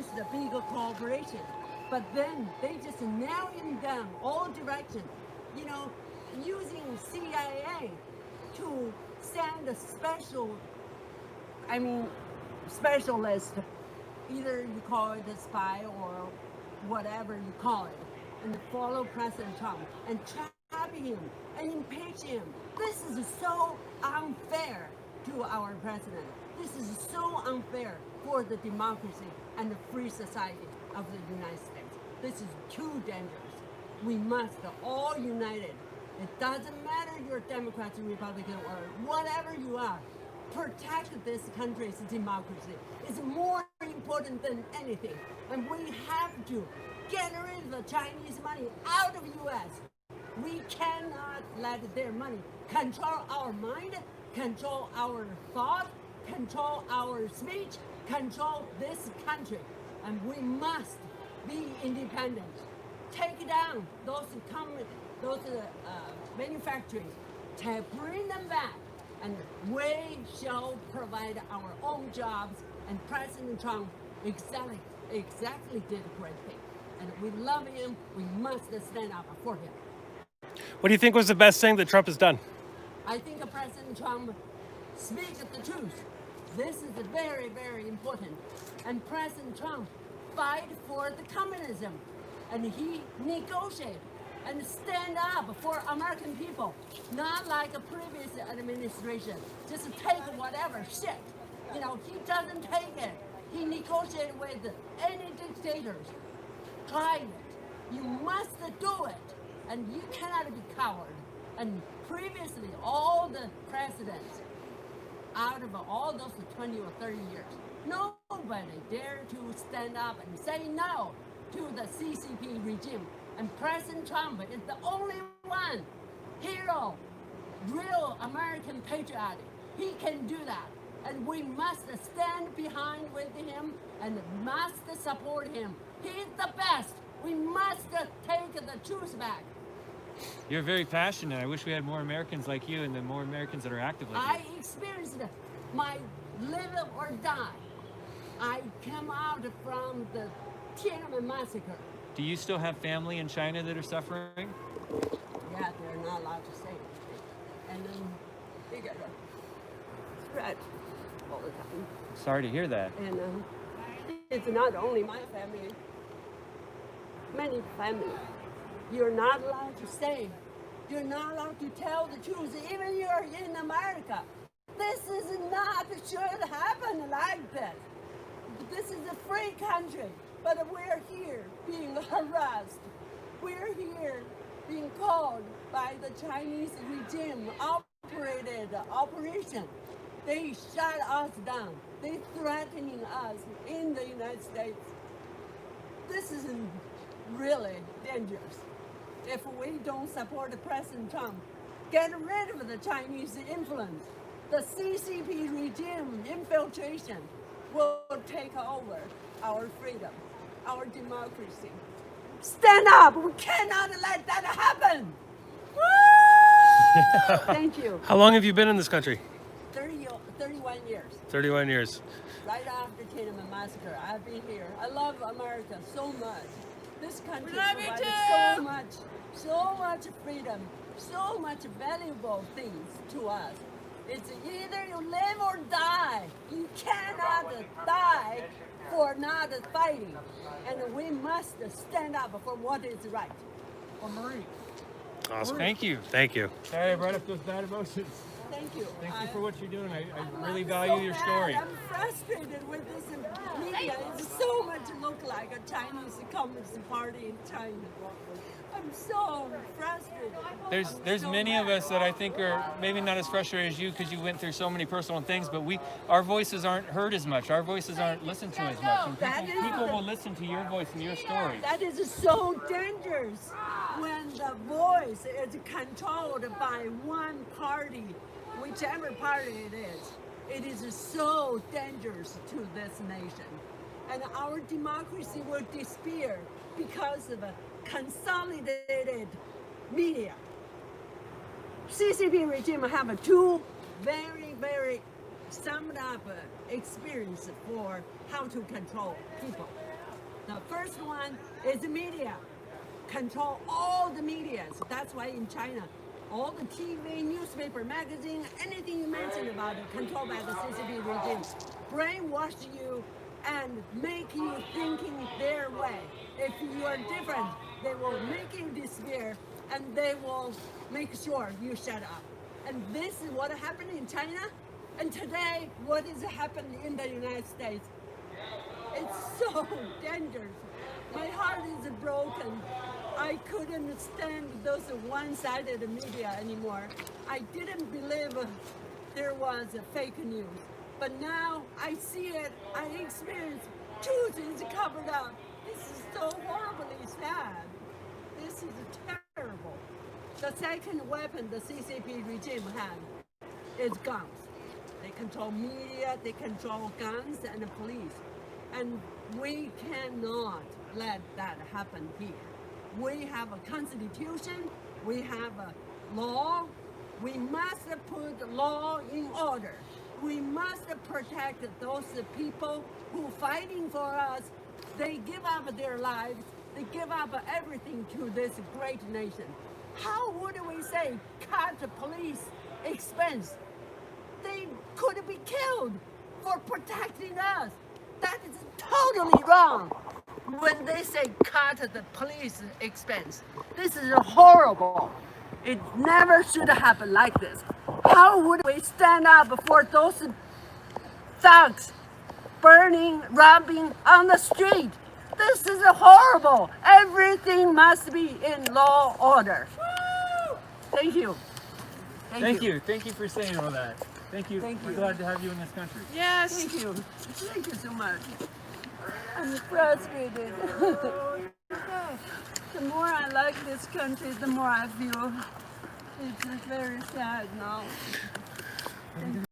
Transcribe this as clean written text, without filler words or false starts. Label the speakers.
Speaker 1: against the big corporation. But then they just narrowing down all directions, you know, using CIA to send a specialist, either you call it a spy or whatever you call it, and follow President Trump and trap him and impeach him. This is so unfair to our president. This is so unfair for the democracy and the free society of the United States. This is too dangerous. We must all united. It doesn't matter you're Democrat, Republican, or whatever you are. Protect this country's democracy. It's more important than anything. And we have to get rid of the Chinese money out of U.S. We cannot let their money control our mind, control our thought, control our speech, control this country. And we must be independent. Take down those manufacturers, to bring them back, and we shall provide our own jobs. And President Trump exactly did a great thing. And we love him. We must stand up for him.
Speaker 2: What do you think was the best thing that Trump has done?
Speaker 1: I think President Trump speaks the truth. This is very, very important. And President Trump fight for the communism, and he negotiate and stand up for American people, not like a previous administration, just take whatever shit. You know, he doesn't take it. He negotiated with any dictators. Try it. You must do it. And you cannot be coward. And previously, all the presidents, out of all those 20 or 30 years, nobody dared to stand up and say no to the CCP regime. And President Trump is the only one, hero, real American patriot. He can do that. And we must stand behind with him and must support him. He's the best. We must take the truth back.
Speaker 3: You're very passionate. I wish we had more Americans like you, and the more Americans that are active like you.
Speaker 1: I experienced my live or die. I came out from the Tiananmen massacre.
Speaker 3: Do you still have family in China that are suffering?
Speaker 1: Yeah, they're not allowed to say it. And then they get a threat all the time.
Speaker 3: Sorry to hear that.
Speaker 1: And it's not only my family, many families. You're not allowed to say, you're not allowed to tell the truth, even you're in America. This is not should happen like that. This is a free country, but we're here being harassed. We're here being called by the Chinese regime operated operation. They shut us down. They threatening us in the United States. This is really dangerous. If we don't support President Trump, get rid of the Chinese influence, the CCP regime infiltration will take over our freedom, our democracy. Stand up! We cannot let that happen! Woo! Thank you.
Speaker 2: How long have you been in this country?
Speaker 1: 31 years.
Speaker 2: 31 years.
Speaker 1: Right after Tiananmen massacre, I've been here. I love America so much. This country provides so much freedom, so much valuable things to us. It's either you live or die. You cannot die for not fighting. And we must stand up for what is right.
Speaker 4: Oh, Marie.
Speaker 2: Awesome.
Speaker 3: Thank you.
Speaker 2: Thank you.
Speaker 4: Sorry I brought up those bad emotions.
Speaker 1: Thank you.
Speaker 4: Thank you for what you're doing. I really
Speaker 1: I'm
Speaker 4: value
Speaker 1: so
Speaker 4: your
Speaker 1: mad.
Speaker 4: story.
Speaker 1: I'm frustrated with this media. It's so much look like a Chinese Communist Party in China. I'm so frustrated.
Speaker 3: There's
Speaker 1: so
Speaker 3: many of
Speaker 1: mad.
Speaker 3: us that I think are maybe not as frustrated as you because you went through so many personal things, but our voices aren't heard as much. Our voices aren't listened to as much. And people will listen to your voice and your story.
Speaker 1: That is so dangerous when the voice is controlled by one party, whichever party it is. It is so dangerous to this nation. And our democracy will disappear because of a consolidated media. CCP regime have two very, very summed up experience for how to control people. The first one is the media. Control all the media. So that's why in China, all the TV, newspaper, magazine, anything you mention about it, controlled by the CCP regime. Brainwash you and make you thinking their way. If you are different, they will make you disappear and they will make sure you shut up. And this is what happened in China. And today, what is happening in the United States? It's so dangerous. My heart is broken. I couldn't stand those one-sided media anymore. I didn't believe there was a fake news. But now I see it, I experience truth is covered up. This is so horribly sad. This is terrible. The second weapon the CCP regime had is guns. They control media, they control guns and the police. And we cannot let that happen here. We have a constitution, we have a law. We must put law in order. We must protect those people who are fighting for us. They give up their lives, they give up everything to this great nation. How would we say cut the police expense? They could be killed for protecting us. That is totally wrong. When they say cut the police expense, this is horrible. It never should happen like this. How would we stand up for those thugs burning, robbing on the street? This is horrible. Everything must be in law order. Thank you.
Speaker 3: Thank you. Thank you for saying all that. Thank you.
Speaker 1: Thank
Speaker 3: We're
Speaker 1: you.
Speaker 3: glad to have you in this country.
Speaker 1: Yes. Thank you. Thank you so much. I'm frustrated. The more I like this country, the more I feel it's very sad now.